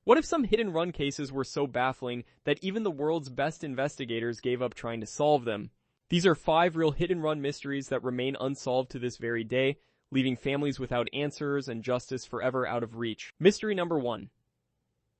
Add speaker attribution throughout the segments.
Speaker 1: What if some hit-and-run cases were so baffling that even the world's best investigators gave up trying to solve them? These are 5 real hit-and-run mysteries that remain unsolved to this very day, leaving families without answers and justice forever out of reach. Mystery number 1.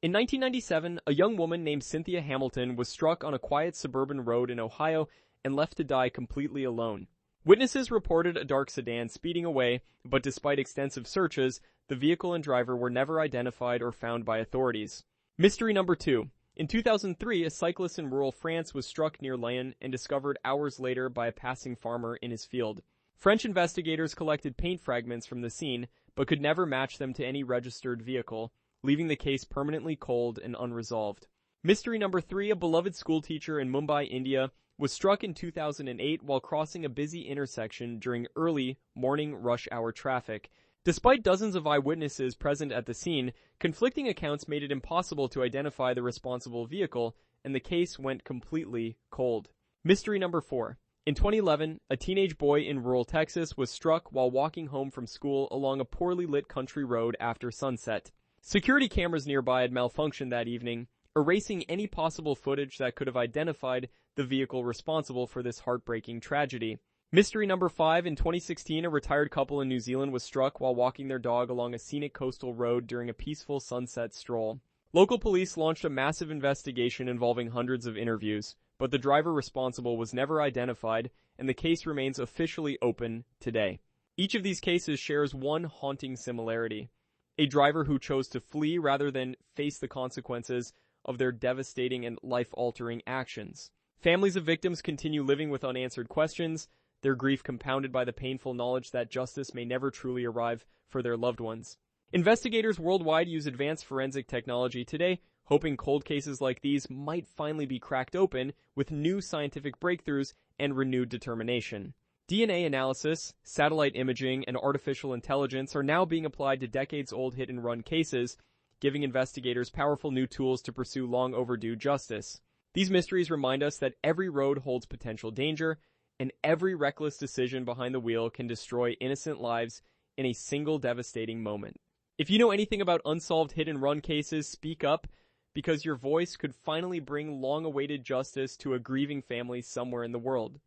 Speaker 1: In 1997, a young woman named Cynthia Hamilton was struck on a quiet suburban road in Ohio and left to die completely alone. Witnesses reported a dark sedan speeding away, but despite extensive searches, the vehicle and driver were never identified or found by authorities. Mystery number 2. In 2003, a cyclist in rural France was struck near Lyon and discovered hours later by a passing farmer in his field. French investigators collected paint fragments from the scene, but could never match them to any registered vehicle, leaving the case permanently cold and unresolved. Mystery number 3. A beloved schoolteacher in Mumbai, India, was struck in 2008 while crossing a busy intersection during early morning rush hour traffic. Despite dozens of eyewitnesses present at the scene, conflicting accounts made it impossible to identify the responsible vehicle, and the case went completely cold. Mystery number 4. In 2011, a teenage boy in rural Texas was struck while walking home from school along a poorly lit country road after sunset. Security cameras nearby had malfunctioned that evening, erasing any possible footage that could have identified the vehicle responsible for this heartbreaking tragedy. Mystery number 5. In 2016, a retired couple in New Zealand was struck while walking their dog along a scenic coastal road during a peaceful sunset stroll. Local police launched a massive investigation involving hundreds of interviews, but the driver responsible was never identified, and the case remains officially open today. Each of these cases shares one haunting similarity: a driver who chose to flee rather than face the consequences of their devastating and life-altering actions. Families of victims continue living with unanswered questions, their grief compounded by the painful knowledge that justice may never truly arrive for their loved ones. Investigators worldwide use advanced forensic technology today, hoping cold cases like these might finally be cracked open with new scientific breakthroughs and renewed determination. DNA analysis, satellite imaging, and artificial intelligence are now being applied to decades-old hit-and-run cases, giving investigators powerful new tools to pursue long-overdue justice. These mysteries remind us that every road holds potential danger, and every reckless decision behind the wheel can destroy innocent lives in a single devastating moment. If you know anything about unsolved hit-and-run cases, speak up, because your voice could finally bring long-awaited justice to a grieving family somewhere in the world.